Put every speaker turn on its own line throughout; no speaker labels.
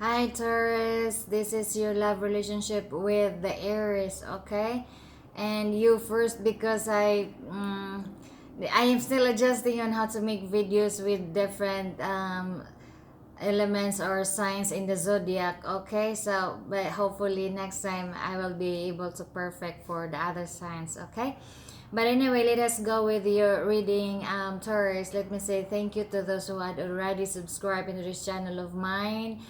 Hi Taurus, this is your love relationship with the Aries, okay? And you first because I am still adjusting on how to make videos with different elements or signs in the zodiac, okay? So, but hopefully next time I will be able to perfect for the other signs, okay? But anyway, let us go with your reading, Taurus. Let me say thank you to those who had already subscribed into this channel of mine,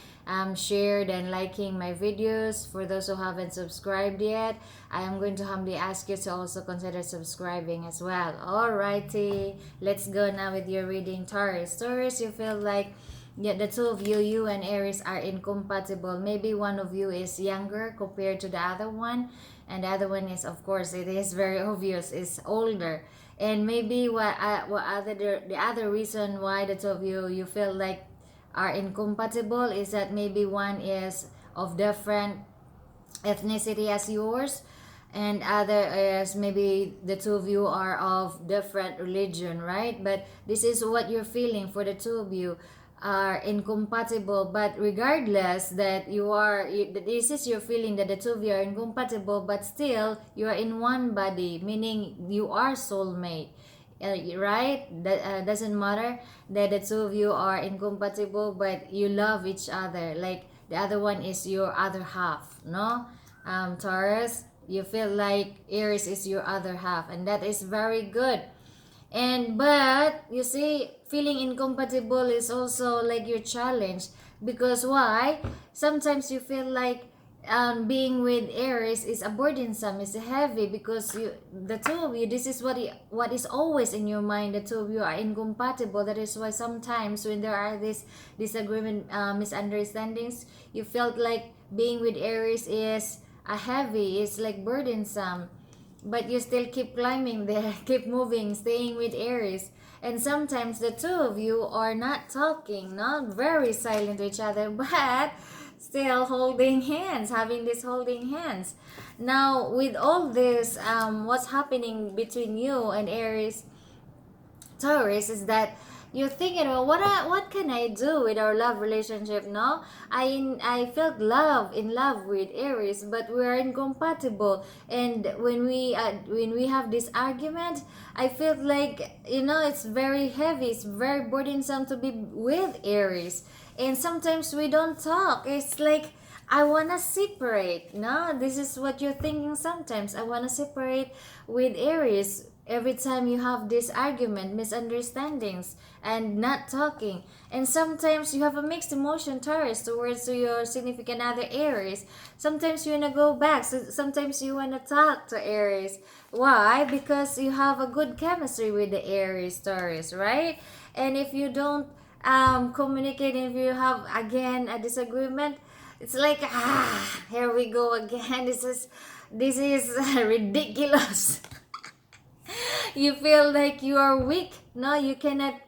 shared and liking my videos. For those who haven't subscribed yet, I am going to humbly ask you to also consider subscribing as well. Alrighty, let's go now with your reading, Taurus. Taurus, you feel like the two of you, you and Aries, are incompatible. Maybe one of you is younger compared to the other one, and the other one is, of course, it is very obvious, is older. And maybe what other the other reason why the two of you feel like are incompatible is that maybe one is of different ethnicity as yours, and other is maybe the two of you are of different religion, right? But this is what you're feeling for the two of you are incompatible. But regardless that this is your feeling that the two of you are incompatible, but still you are in one body, meaning you are soulmate, right? That doesn't matter that the two of you are incompatible, but you love each other. Like the other one is your other half, no? Taurus, you feel like Aries is your other half, and that is very good. And but you see, feeling incompatible is also like your challenge, because why? Sometimes you feel like being with Aries is a burdensome, is heavy, because the two of you, this is what is always in your mind. The two of you are incompatible. That is why sometimes when there are these disagreement, misunderstandings, you felt like being with Aries is a heavy, it's like burdensome, but you still keep climbing there, keep moving, staying with Aries. And sometimes the two of you are not talking, not very silent to each other, but still holding hands, having this holding hands. Now, with all this, what's happening between you and Aries, Taurus, is that you're thinking, well, what can I do with our love relationship? No, I felt in love with Aries, but we are incompatible. And when we have this argument, I felt like, it's very heavy, it's very burdensome to be with Aries, and sometimes we don't talk. It's like I wanna separate. No, this is what you're thinking sometimes. I wanna separate with Aries every time you have this argument, misunderstandings, and not talking. And sometimes you have a mixed emotion, Taurus, towards your significant other, Aries. Sometimes you wanna go back. So sometimes you wanna talk to Aries. Why? Because you have a good chemistry with the Aries, Taurus, right? And if you don't communicate, if you have again a disagreement, it's like, here we go again. This is ridiculous. You feel like you are weak. No, you cannot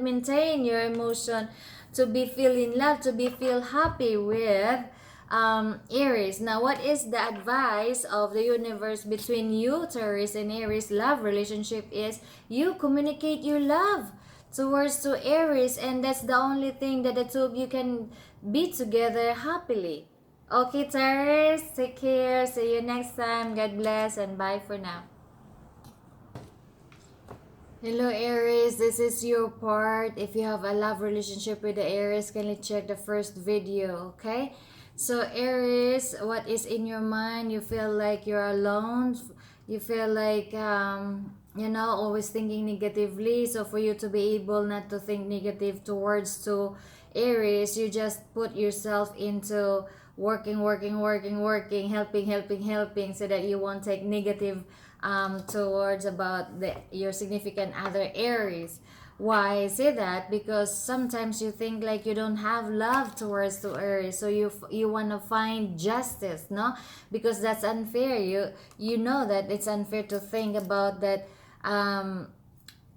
maintain your emotion to be feeling love, to be feel happy with Aries. Now, what is the advice of the universe between you, Taurus, and Aries love relationship is you communicate your love towards to Aries, and that's the only thing that the two of you can be together happily. Okay, Taurus, take care. See you next time. God bless and bye for now. Hello Aries, this is your part. If you have a love relationship with the Aries, kindly check the first video, okay? So Aries, what is in your mind? You feel like you're alone. You feel like always thinking negatively. So for you to be able not to think negative towards to Aries, you just put yourself into working, helping, so that you won't take negative towards about your significant other, Aries. Why I say that? Because sometimes you think like you don't have love towards to Aries, so you want to find justice, no? Because that's unfair. You know that it's unfair to think about that,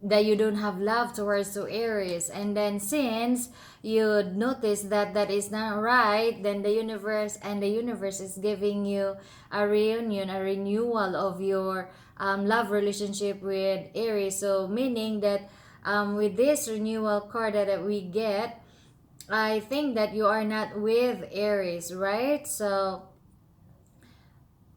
that you don't have love towards to Aries. And then since you notice that that is not right, then the universe is giving you a reunion, a renewal of your love relationship with Aries. So meaning that with this renewal card that we get, I think that you are not with Aries, right? So,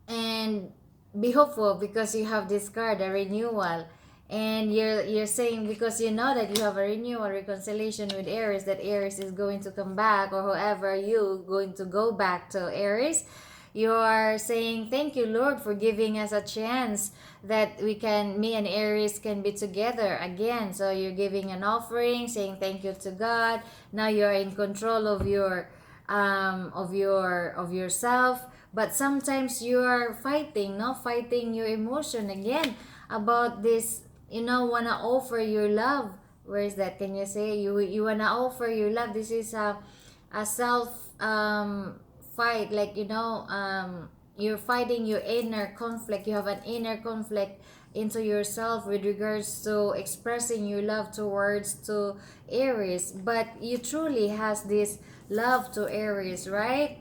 and be hopeful because you have this card, a renewal. And you're saying, because you know that you have a renewal, reconciliation with Aries, that Aries is going to come back, or whoever you going to go back to Aries. You are saying, thank you, Lord, for giving us a chance that me and Aries can be together again. So you're giving an offering, saying thank you to God. Now you're in control of of yourself. But sometimes you are fighting, no, fighting your emotion again about this. Wanna offer your love. Where is that? Can you say you wanna offer your love? This is a self fight, like, you're fighting your inner conflict. You have an inner conflict into yourself with regards to expressing your love towards to Aries, but you truly has this love to Aries, right?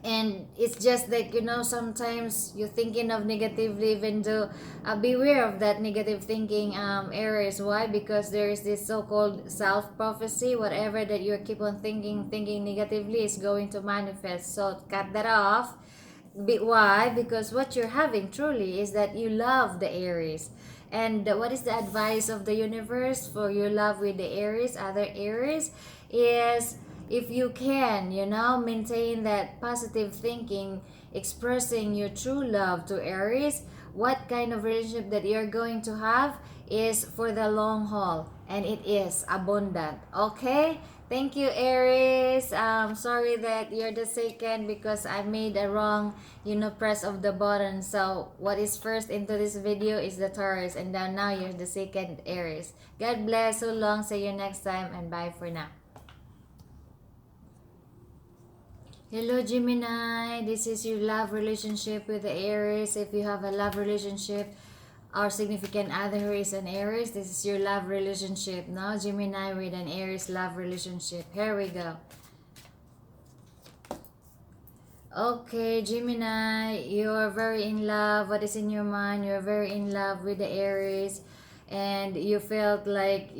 And it's just that, sometimes you're thinking of negatively, even though beware of that negative thinking, Aries. Why? Because there is this so-called self-prophecy. Whatever that you keep on thinking negatively is going to manifest, so cut that off. Why? Because what you're having truly is that you love the Aries. And what is the advice of the universe for your love with the Aries, other Aries, is if you can, maintain that positive thinking, expressing your true love to Aries, what kind of relationship that you're going to have is for the long haul, and it is abundant. Okay? Thank you, Aries. Sorry that you're the second because I made a wrong, press of the button. So what is first into this video is the Taurus, and then now you're the second, Aries. God bless. So long. See you next time, and bye for now. Hello, Gemini. This is your love relationship with the Aries. If you have a love relationship, our significant other is an Aries. This is your love relationship. Now, Gemini with an Aries love relationship. Here we go. Okay, Gemini, you are very in love. What is in your mind? You're very in love with the Aries, and you felt like,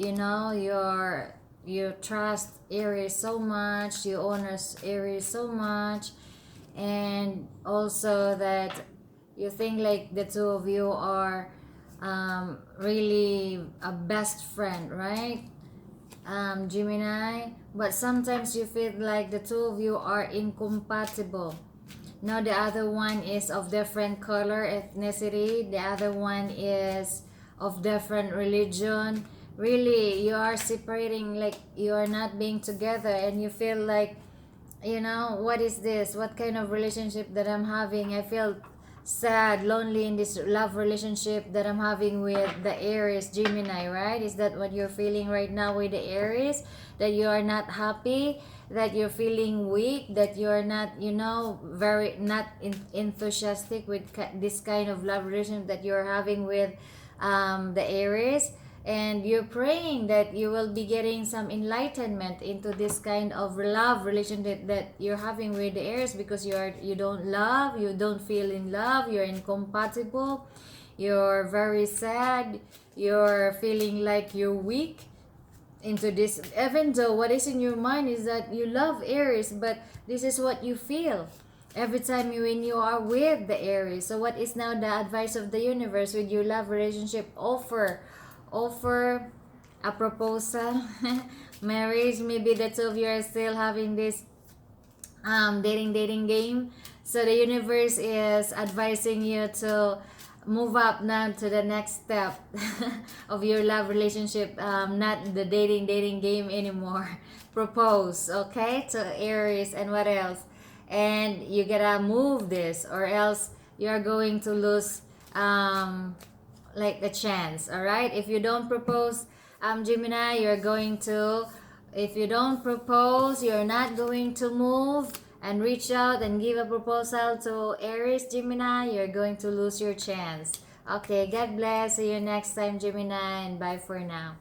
you trust Aries so much, you honor Aries so much, and also that you think like the two of you are really a best friend, right? Gemini, but sometimes you feel like the two of you are incompatible. Now the other one is of different color, ethnicity. The other one is of different religion. Really, you are separating, like you are not being together, and you feel like, what is this? What kind of relationship that I'm having? I feel sad, lonely in this love relationship that I'm having with the Aries, Gemini, right? Is that what you're feeling right now with the Aries? That you are not happy, that you're feeling weak, that you're not, very not enthusiastic with this kind of love relationship that you're having with the Aries. And you're praying that you will be getting some enlightenment into this kind of love relationship that you're having with the Aries, because you don't feel in love, you're incompatible, you're very sad, you're feeling like you're weak into this, even though what is in your mind is that you love Aries, but this is what you feel every time when you are with the Aries. So what is now the advice of the universe with your love relationship? Offer a proposal, marriage. Maybe the two of you are still having this dating game. So the universe is advising you to move up now to the next step of your love relationship, not the dating game anymore. Propose, okay, to Aries. And what else? And you gotta move this, or else you're going to lose like a chance. All right, if you don't propose, Gemini, you're going to, if you don't propose, you're not going to move and reach out and give a proposal to Aries, Gemini, you're going to lose your chance. Okay, God bless. See you next time, Gemini, and bye for now.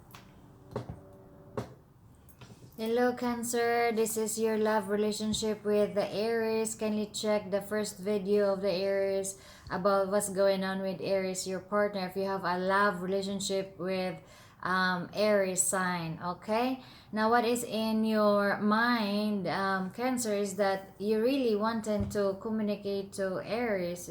Hello, Cancer. This is your love relationship with the Aries. Kindly check the first video of the Aries about what's going on with Aries, your partner. If you have a love relationship with Aries sign. Okay, now what is in your mind, Cancer, is that you really wanted to communicate to Aries,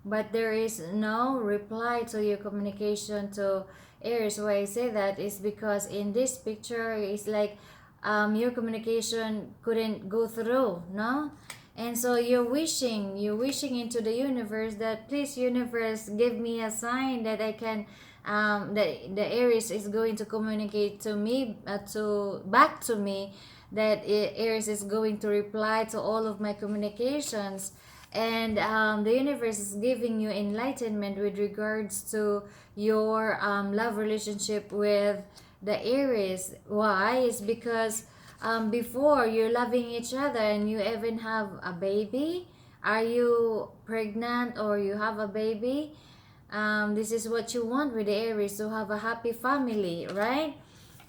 but there is no reply to your communication to Aries. Why I say that is because in this picture it's like your communication couldn't go through, no? And so you're wishing into the universe that, please universe, give me a sign that I can that the Aries is going to communicate to me, to back to me, that Aries is going to reply to all of my communications. And the universe is giving you enlightenment with regards to your love relationship with the Aries. Why? It's because before you're loving each other and you even have a baby. Are you pregnant or you have a baby? This is what you want with the Aries, to have a happy family, right?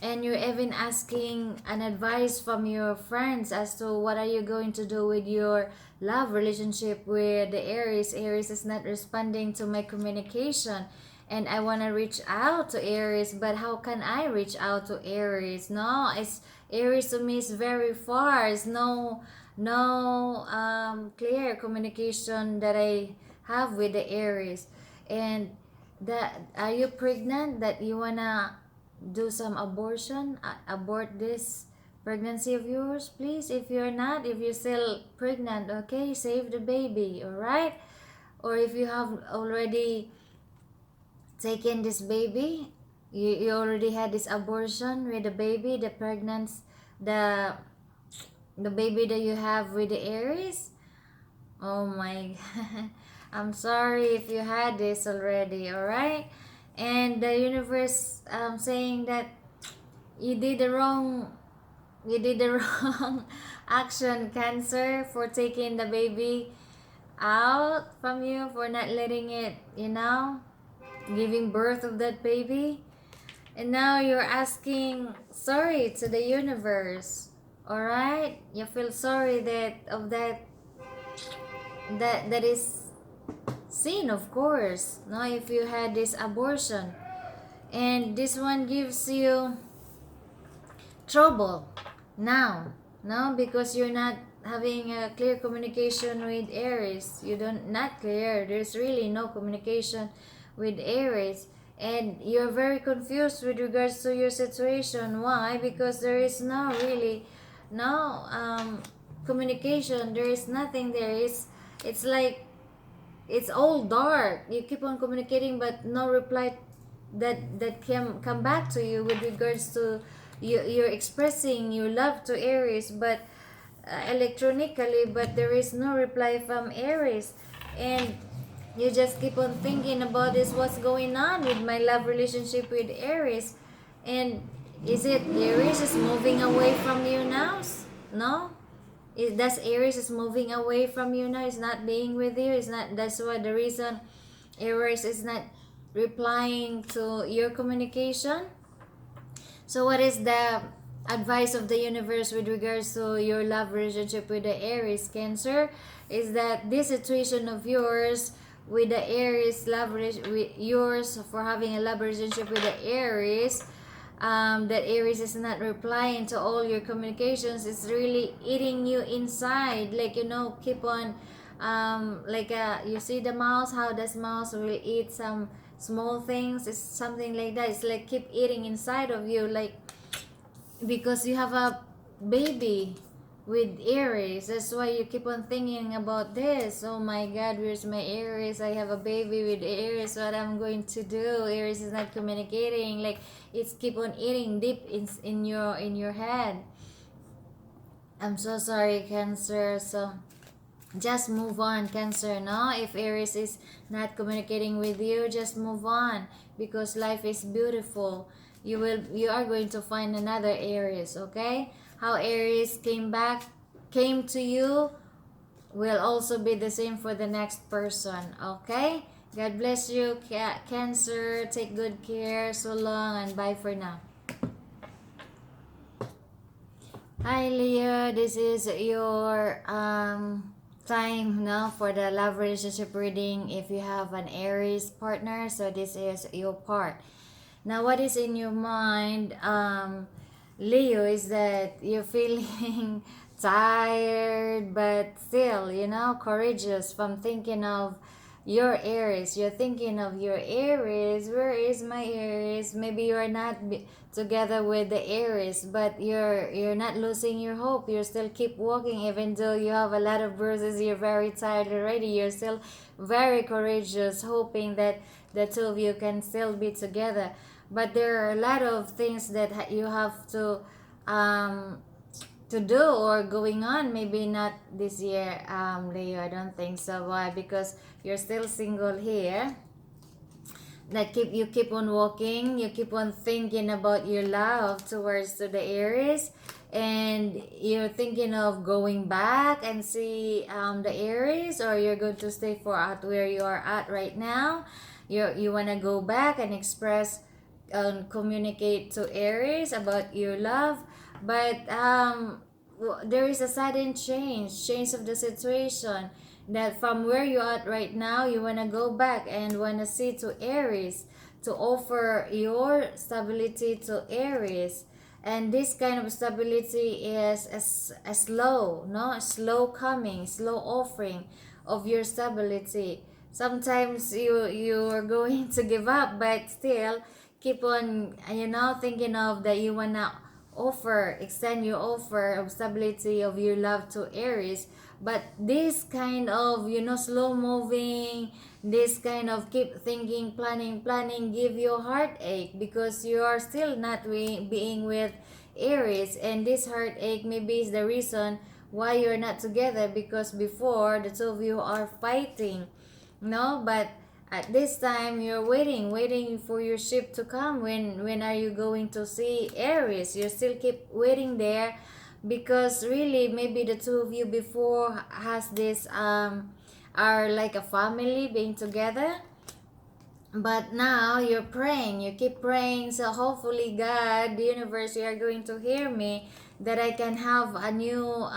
And you're even asking an advice from your friends as to what are you going to do with your love relationship with the Aries. Aries is not responding to my communication, and I want to reach out to Aries, but how can I reach out to Aries? No, it's Aries to me is very far. It's no clear communication that I have with the Aries. And that, are you pregnant that you wanna do some abortion, abort this pregnancy of yours? Please, if you're not, if you're still pregnant, okay, save the baby, all right? Or if you have already taken this baby, you already had this abortion with the baby, the pregnancy, the the baby that you have with the Aries. Oh my God. I'm sorry if you had this already, all right? And the universe saying that you did the wrong wrong action, Cancer, for taking the baby out from you, for not letting it, giving birth of that baby. And now you're asking sorry to the universe. All right? You feel sorry that is sin, of course, no, if you had this abortion. And this one gives you trouble now, no, because you're not having a clear communication with Aries. You don't, not clear, there's really no communication with Aries, and you're very confused with regards to your situation. Why? Because there is no really no communication. There is nothing there. It's like it's all dark. You keep on communicating but no reply that can come back to you with regards to you're expressing your love to Aries, but electronically, but there is no reply from Aries. And you just keep on thinking about this, what's going on with my love relationship with Aries. And is it Aries is moving away from you now? No, does Aries is moving away from you now? Is not being with you? Is not, that's why the reason Aries is not replying to your communication. So what is the advice of the universe with regards to your love relationship with the Aries, Cancer? Is that this situation of yours with the Aries love with yours, for having a love relationship with the Aries, that Aries is not replying to all your communications, is really eating you inside, like, keep on like you see the mouse, how does mouse will eat some small things? It's something like that. It's like keep eating inside of you, like, because you have a baby with Aries. That's why you keep on thinking about this. Oh my God, where's my Aries? I have a baby with Aries. What I'm going to do? Aries is not communicating. Like, it's keep on eating deep in your head. I'm so sorry, Cancer. So just move on, Cancer. No, if Aries is not communicating with you, just move on, because life is beautiful. You are going to find another Aries, okay? How Aries came to you will also be the same for the next person, okay? God bless you, Cancer. Take good care. So long and bye for now. Hi, Leo. This is your time now for the love relationship reading if you have an Aries partner. So this is your part. Now, what is in your mind, Leo, is that you're feeling tired, but still, courageous from thinking of your Aries. You're thinking of your Aries. Where is my Aries? Maybe you're not together with the Aries, but you're not losing your hope. You still keep walking, even though you have a lot of bruises. You're very tired already. You're still very courageous, hoping that the two of you can still be together. But there are a lot of things that you have um, to do or going on. Maybe not this year, Leo. I don't think so. Why? Because you're still single here. That you keep on walking. You keep on thinking about your love towards to the Aries, and you're thinking of going back and see the Aries, or you're going to stay for at where you are at right now. You wanna go back and express, communicate to Aries about your love, but there is a sudden change of the situation, that from where you are at right now, you want to go back and want to see to Aries, to offer your stability to Aries. And this kind of stability is a slow, no, slow coming, slow offering of your stability. Sometimes you're going to give up, but still keep on, thinking of that you wanna extend your offer of stability of your love to Aries. But this kind of, slow moving, this kind of keep thinking, planning give you a heartache, because you are still not being with Aries. And this heartache maybe is the reason why you're not together, because before the two of you are fighting, no. But at this time you're waiting for your ship to come. When are you going to see Aries? You still keep waiting there, because really maybe the two of you before has this are like a family being together. But now you're praying, you keep praying, so hopefully God, the universe, you are going to hear me, that I can have a new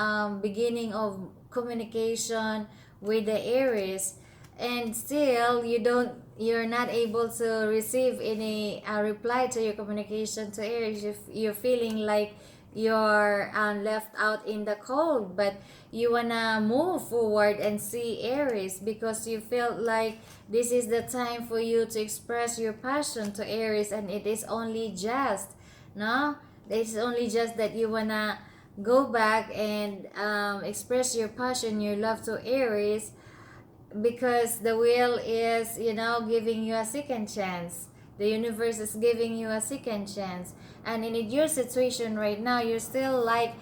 beginning of communication with the Aries. And still you're not able to receive any reply to your communication to Aries. You're feeling like you're left out in the cold, but you wanna move forward and see Aries, because you felt like this is the time for you to express your passion to Aries. And it is only just, no, it's only just that you wanna go back and express your passion, your love to Aries, because the will is, giving you a second chance. The universe is giving you a second chance. And in your situation right now, you're still like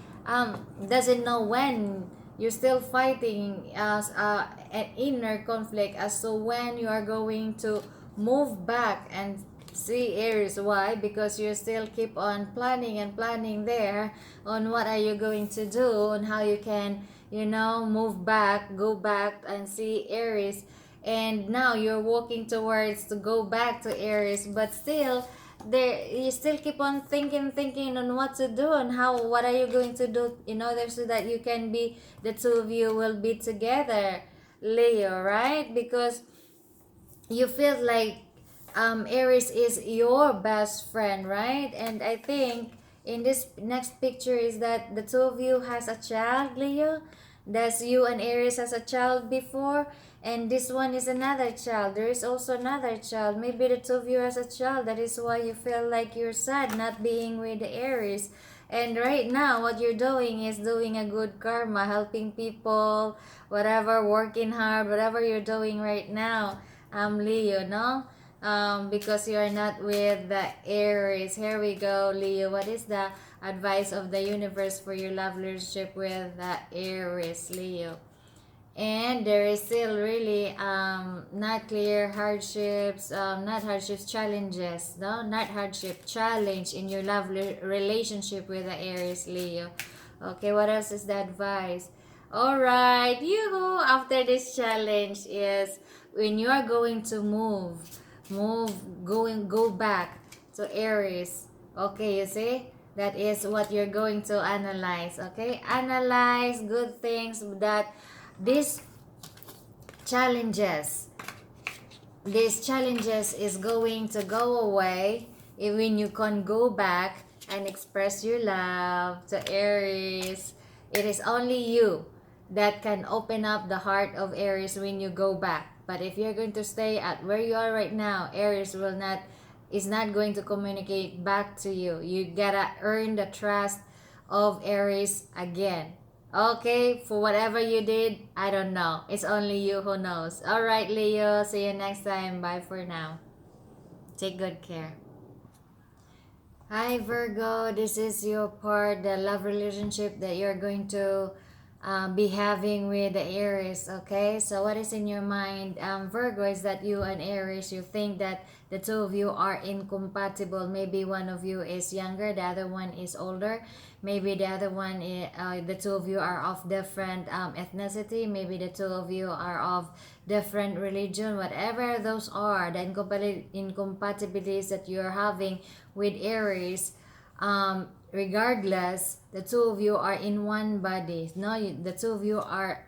doesn't know when. You're still fighting as an inner conflict as to when you are going to move back and see Aries. Why? Because you still keep on planning and planning there on what are you going to do, and how you can, move back, go back and see Aries. And now you're walking towards to go back to Aries, but still there you still keep on thinking on what to do, and what are you going to do in order so that you can be, the two of you will be together, Leo, right? Because you feel like Aries is your best friend, right? And I think in this next picture is that the two of you has a child, Leo. Does you and Aries has a child before, and this one is another child. There is also another child. Maybe the two of you has a child. That is why you feel like you're sad not being with the Aries. And right now, what you're doing is doing a good karma, helping people, whatever, working hard, whatever you're doing right now, Leo, no? Because you are not with the Aries. Here we go, Leo. What is the advice of the universe for your love relationship with the Aries, Leo? And there is still really not clear hardships, not hardships, challenges, no, not hardship, challenge in your love relationship with the Aries, Leo. Okay, what else is the advice? All right, you after this challenge is when you are going to go back to Aries. Okay, you see, that is what you're going to analyze. Okay, analyze good things that these challenges is going to go away when you can go back and express your love to Aries, it is only you that can open up the heart of Aries when you go back. But if you're going to stay at where you are right now, Aries will not is not going to communicate back to you. You gotta earn the trust of Aries again. Okay, for whatever you did, I don't know. It's only you who knows. All right, Leo. See you next time. Bye for now. Take good care. Hi, Virgo. This is your part, the love relationship that you're going to be having with the Aries. Okay, so what is in your mind, Virgo, is that you and Aries, you think that the two of you are incompatible. Maybe one of you is younger, the other one is older. Maybe the other one is, the two of you are of different ethnicity. Maybe the two of you are of different religion. Whatever those are, the incompatibilities that you're having with Aries, regardless, the two of you are in one body. No, the two of you are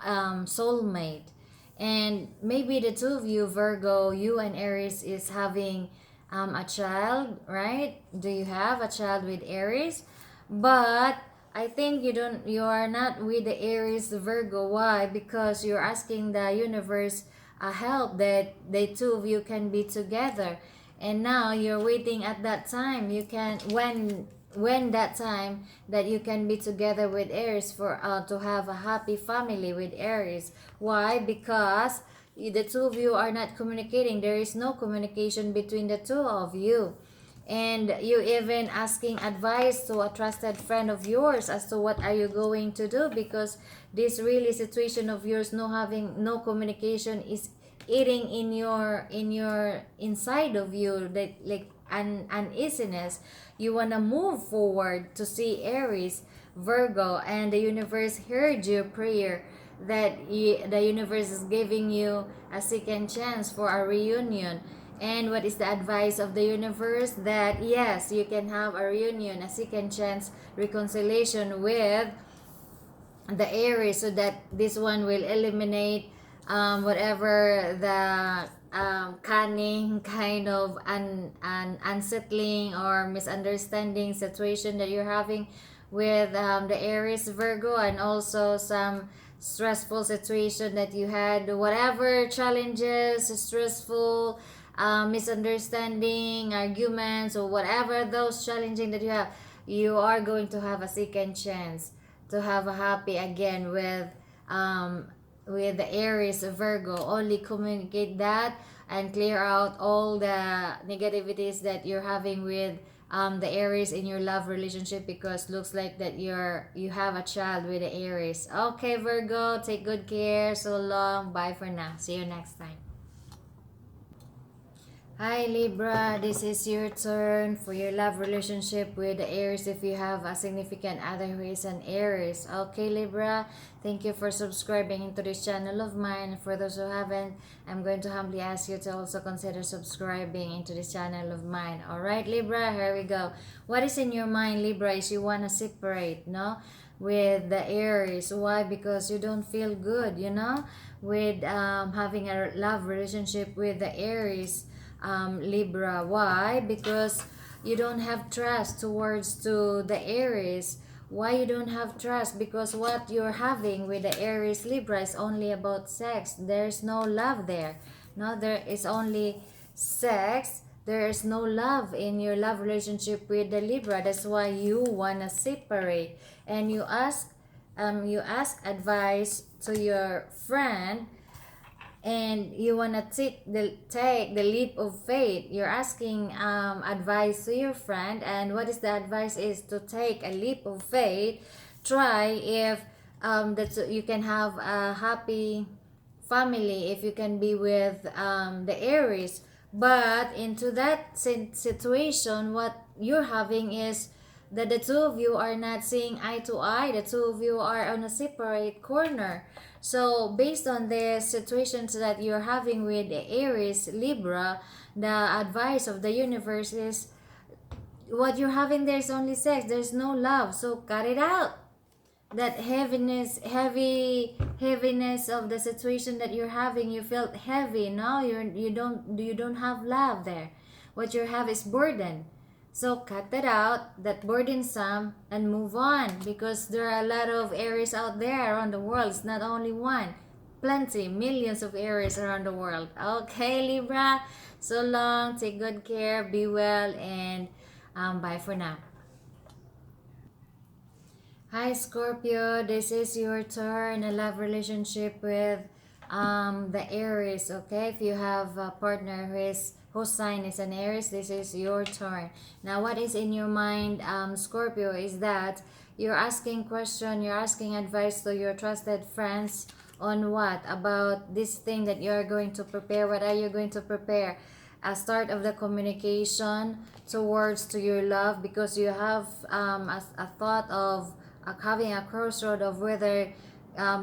soulmate. And maybe the two of you, Virgo, you and Aries, is having a child, right? Do you have a child with Aries? But I think you are not with the Aries, Virgo. Why? Because you're asking the universe help that the two of you can be together. And now you're waiting at that time. You can when that time that you can be together with Aries for to have a happy family with Aries. Why? Because the two of you are not communicating. There is no communication between the two of you. And you even asking advice to a trusted friend of yours as to what are you going to do, because this really situation of yours, no having no communication, is eating in your inside of you, that like an uneasiness. You want to move forward to see Aries, Virgo, and the universe heard your prayer that the universe is giving you a second chance for a reunion. And what is the advice of the universe? That yes, you can have a reunion, a second chance reconciliation with the Aries, so that this one will eliminate whatever the cunning kind of unsettling or misunderstanding situation that you're having with the Aries, Virgo, and also some stressful situation that you had, whatever challenges, stressful misunderstanding, arguments, or whatever those challenging that you have, you are going to have a second chance to have a happy again with the Aries, Virgo. Only communicate that and clear out all the negativities that you're having with the Aries in your love relationship, because looks like that you have a child with the Aries. Okay, Virgo, take good care. So long. Bye for now. See you next time. Hi Libra, this is your turn for your love relationship with the Aries if you have a significant other who is an Aries. Okay Libra, thank you for subscribing into this channel of mine. For those who haven't, I'm going to humbly ask you to also consider subscribing into this channel of mine. Alright Libra, here we go. What is in your mind, Libra, is you want to separate, no? With the Aries. Why? Because you don't feel good, with having a love relationship with the Aries. Libra. Why? Because you don't have trust towards to the Aries. Why you don't have trust? Because what you're having with the Aries, Libra, is only about sex. There's no love there. No, there is only sex. There is no love in your love relationship with the Libra. That's why you wanna separate, and you ask advice to your friend, and you wanna take the leap of faith. You're asking advice to your friend, and what is the advice is to take a leap of faith. Try if that you can have a happy family if you can be with the Aries. But into that situation, what you're having is that the two of you are not seeing eye to eye. The two of you are on a separate corner. So based on the situations that you're having with the Aries, Libra, the advice of the universe is what you're having there is only sex. There's no love. So cut it out. That heaviness of the situation that you're having, you felt heavy. No, you don't have love there. What you have is burden. So cut that out, that burdensome, and move on, because there are a lot of Aries out there around the world. It's not only one. Plenty, millions of Aries around the world. Okay, Libra. So long. Take good care. Be well, and bye for now. Hi Scorpio, this is your turn. A love relationship with the Aries. Okay, if you have a partner whose sign is an Aries, this is your turn. Now, what is in your mind, Scorpio, is that you're asking question, you're asking advice to your trusted friends on what about this thing that you are going to prepare. What are you going to prepare? A start of the communication towards to your love, because you have a thought of having a crossroad of whether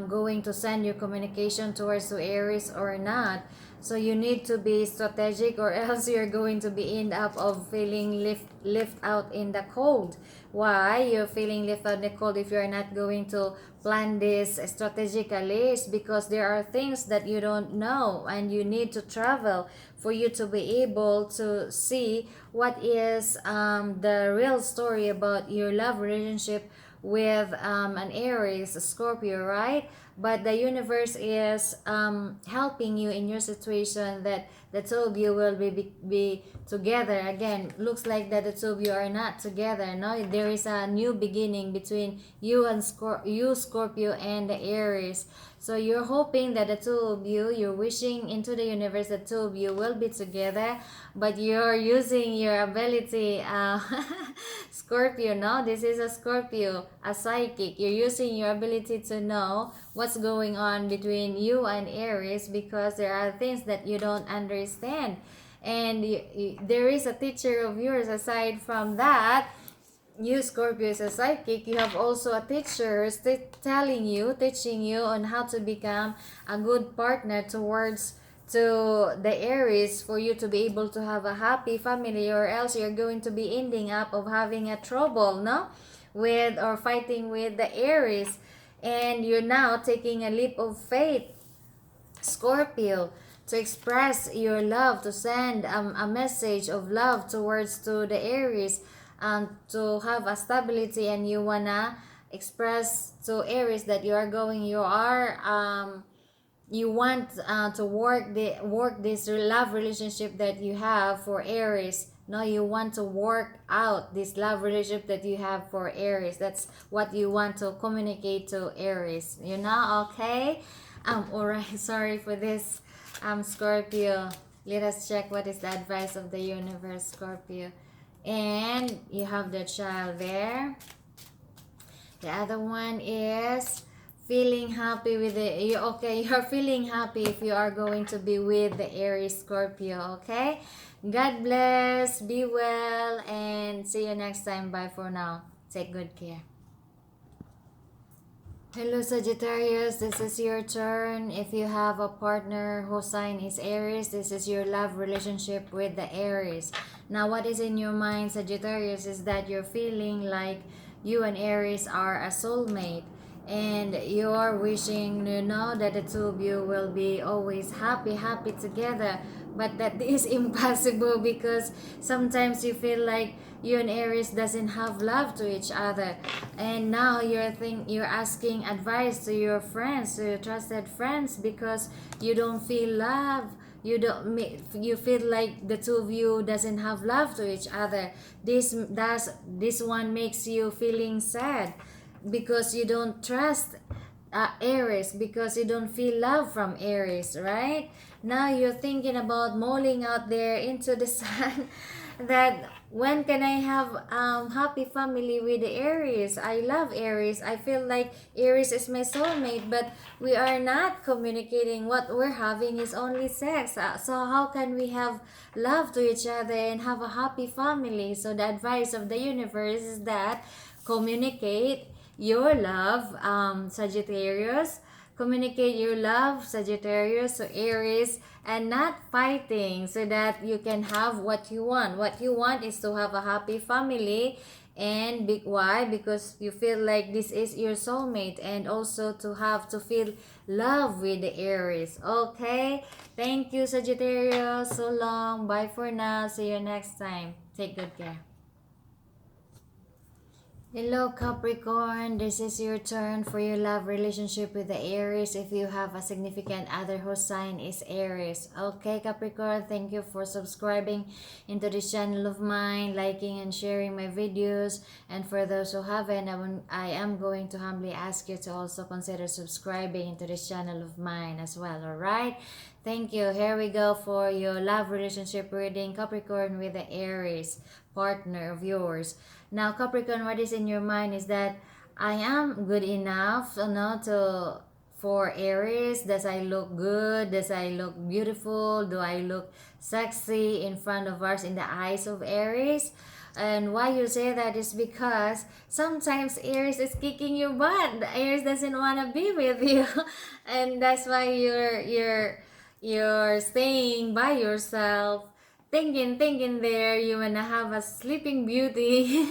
going to send your communication towards to Aries or not. So you need to be strategic, or else you're going to be end up of feeling lift out in the cold. Why you're feeling lift out in the cold if you're not going to plan this strategically? Is because there are things that you don't know, and you need to travel for you to be able to see what is the real story about your love relationship with an Aries, a Scorpio, right? But the universe is helping you in your situation, that the two of you will be together again. Looks like that the two of you are not together. No, there is a new beginning between you and Scorpio and the Aries. So you're hoping that the two of you, you're wishing into the universe that two of you will be together, but you're using your ability, Scorpio, no? This is a Scorpio, a psychic. You're using your ability to know what's going on between you and Aries, because there are things that you don't understand. And there is a teacher of yours aside from that. You, Scorpio, is a psychic. You have also a teacher teaching you on how to become a good partner towards to the Aries, for you to be able to have a happy family, or else you're going to be ending up of having a trouble, no, with or fighting with the Aries. And you're now taking a leap of faith, Scorpio, to express your love, to send a message of love towards to the Aries, to have a stability, and you wanna express to Aries that you want to work this love relationship that you have for Aries. No, you want to work out this love relationship that you have for Aries. That's what you want to communicate to Aries. You know, okay? Alright, sorry for this, Scorpio. Let us check what is the advice of the universe, Scorpio. And you have the child there. The other one is feeling happy with you're feeling happy if you are going to be with the Aries, Scorpio. Okay, God bless, be well, and see you next time. Bye for now. Take good care. Hello Sagittarius, this is your turn. If you have a partner whose sign is Aries, this is your love relationship with the Aries. Now, what is in your mind, Sagittarius, is that you're feeling like you and Aries are a soulmate, and you're wishing, you know, that the two of you will be always happy together. But that is impossible, because sometimes you feel like you and Aries doesn't have love to each other. And now you're asking advice to your friends, to your trusted friends, because you don't feel love. You feel like the two of you doesn't have love to each other. This one makes you feeling sad, because you don't trust Aries, because you don't feel love from Aries, right? Now you're thinking about mulling out there into the sun that when can I have happy family with the Aries? I love Aries. I feel like Aries is my soulmate, but we are not communicating. What we're having is only sex. So how can we have love to each other and have a happy family? So the advice of the universe is that communicate your love, Sagittarius. Communicate your love, Sagittarius, so Aries, and not fighting, so that you can have what you want. What you want is to have a happy family, And why? Because you feel like this is your soulmate, and also to have to feel love with the Aries. Okay, thank you, Sagittarius. So long, bye for now, see you next time, take good care. Hello Capricorn, this is your turn for your love relationship with the Aries if you have a significant other whose sign is Aries. Okay Capricorn, thank you for subscribing into this channel of mine, liking and sharing my videos. And for those who haven't, I am going to humbly ask you to also consider subscribing into this channel of mine as well, alright? Thank you. Here we go for your love relationship reading, Capricorn with the Aries partner of yours. Now, Capricorn, what is in your mind is that I am good enough, to for Aries. Does I look good? Does I look beautiful? Do I look sexy in front of us, in the eyes of Aries? And why you say that is because sometimes Aries is kicking your butt. The Aries doesn't want to be with you, and that's why you're staying by yourself, thinking there you wanna have a sleeping beauty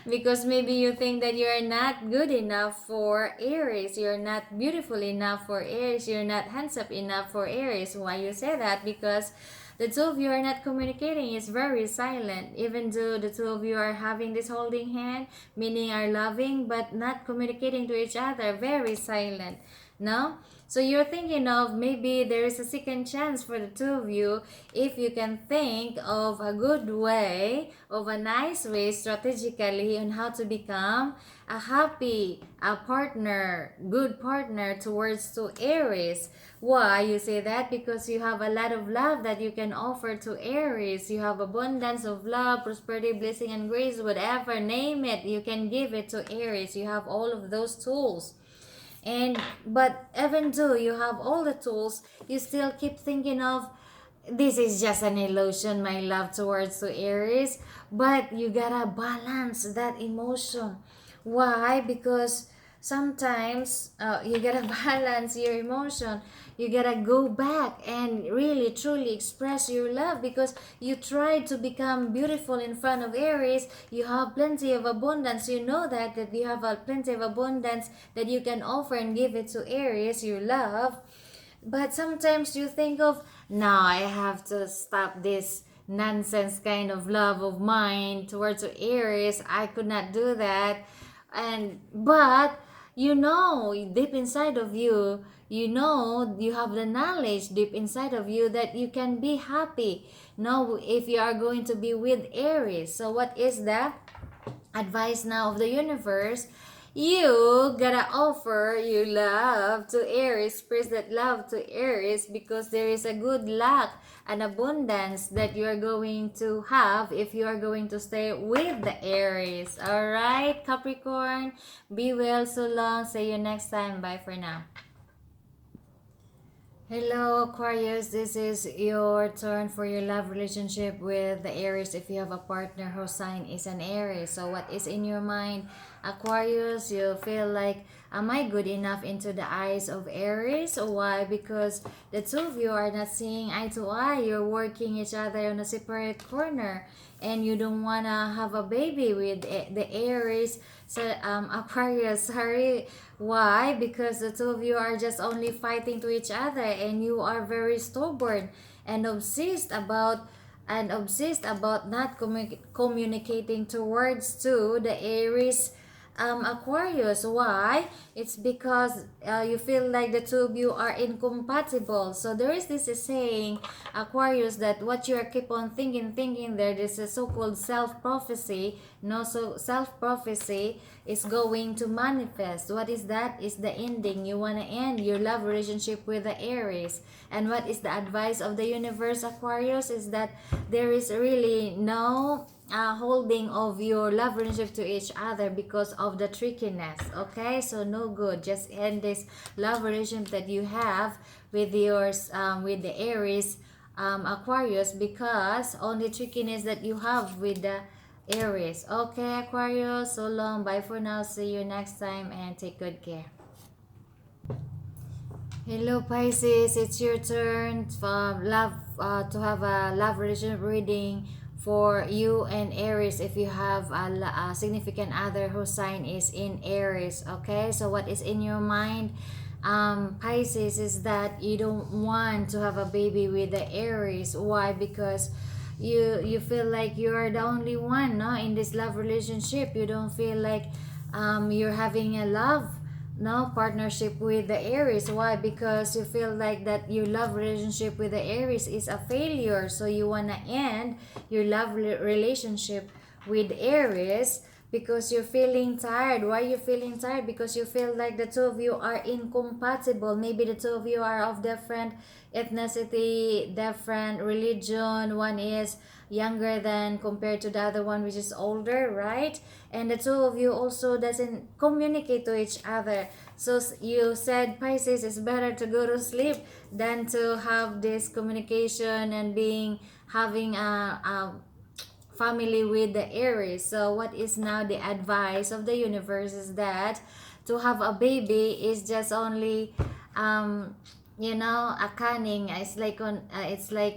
because maybe you think that you're not good enough for Aries, you're not beautiful enough for Aries, you're not handsome enough for Aries. Why you say that? Because the two of you are not communicating, it's very silent. Even though the two of you are having this holding hand, meaning are loving but not communicating to each other, very silent. No? So you're thinking of maybe there is a second chance for the two of you if you can think of a good way, of a nice way strategically on how to become a happy, a partner, good partner towards to Aries. Why you say that? Because you have a lot of love that you can offer to Aries. You have abundance of love, prosperity, blessing, and grace, whatever, name it, you can give it to Aries. You have all of those tools. And but even though you have all the tools, you still keep thinking of this is just an illusion, my love towards to Aries. But you gotta balance that emotion. Why? Because sometimes you gotta balance your emotion. You gotta go back and really truly express your love, because you try to become beautiful in front of Aries. You have plenty of abundance, you know that you have a plenty of abundance that you can offer and give it to Aries, your love. But sometimes you think of, no, I have to stop this nonsense kind of love of mine towards Aries. I could not do that. And but deep inside of you, you have the knowledge deep inside of you that you can be happy. No, if you are going to be with Aries. So what is the advice now of the universe? You gotta offer your love to Aries, express that love to Aries, because there is a good luck and abundance that you are going to have if you are going to stay with the Aries. Alright, Capricorn, be well, so long, see you next time, bye for now. Hello Aquarius, this is your turn for your love relationship with the Aries if you have a partner whose sign is an Aries. So what is in your mind, Aquarius? You feel like, am I good enough into the eyes of Aries? Why? Because the two of you are not seeing eye to eye. You're working each other on a separate corner, and you don't want to have a baby with the Aries. So Aquarius, sorry. Why? Because the two of you are just only fighting to each other, and you are very stubborn and obsessed about not communicating towards to the Aries, Aquarius. Why? It's because you feel like the two of you are incompatible. So there is this saying, Aquarius, that what you are keep on thinking there, this is so-called self-prophecy. No, so self-prophecy is going to manifest. What is that? Is the ending. You want to end your love relationship with the Aries. And what is the advice of the universe, Aquarius? Is that there is really no holding of your love relationship to each other because of the trickiness. Okay, so no good. Just end this love relationship that you have with yours, with the Aries, Aquarius, because only trickiness that you have with the Aries. Okay, Aquarius, so long, bye for now, see you next time, and take good care. Hello Pisces, it's your turn to have a love relationship reading for you and Aries if you have a significant other whose sign is in Aries. Okay, so what is in your mind, Pisces, is that you don't want to have a baby with the Aries. Why? Because you feel like you are the only one, no, in this love relationship. You don't feel like you're having a love, no, partnership with the Aries. Why? Because you feel like that your love relationship with the Aries is a failure, so you want to end your love relationship with Aries because you're feeling tired. Why you feeling tired? Because you feel like the two of you are incompatible. Maybe the two of you are of different ethnicity, different religion. One is younger than compared to the other one, which is older, right? And the two of you also doesn't communicate to each other. So you said, Pisces, it's better to go to sleep than to have this communication and having a family with the Aries. So what is now the advice of the universe is that to have a baby is just only a cunning. It's like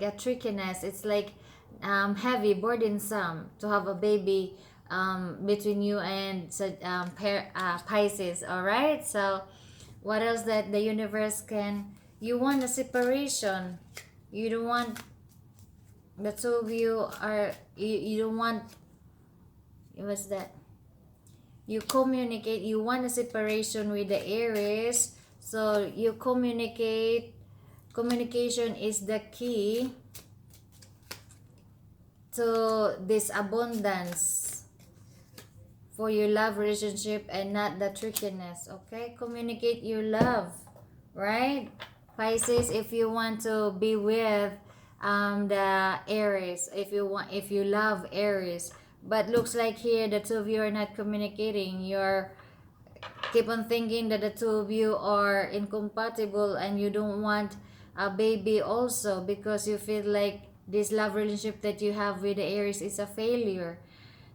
a trickiness. It's like heavy, burdensome to have a baby between you and Pisces. All right, so what else that the universe can, you want a separation. You don't want the two of you are, you don't want, what's that, you communicate, you want a separation with the Aries. So you communicate. Communication is the key to this abundance for your love relationship and not the trickiness. Okay, communicate your love, right, Pisces? If you want to be with the Aries, if you love Aries, but looks like here the two of you are not communicating. You're keep on thinking that the two of you are incompatible and you don't want a baby also because you feel like this love relationship that you have with the Aries is a failure.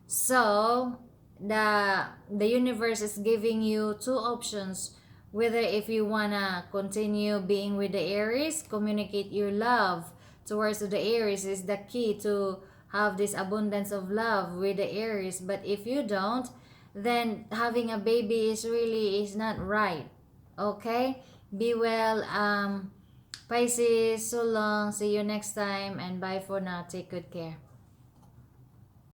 So the universe is giving you two options, whether if you wanna continue being with the Aries, communicate your love towards the Aries is the key to have this abundance of love with the Aries. But if you don't, then having a baby is not right. Okay, be well, Pisces. So long, see you next time, and bye for now. Take good care.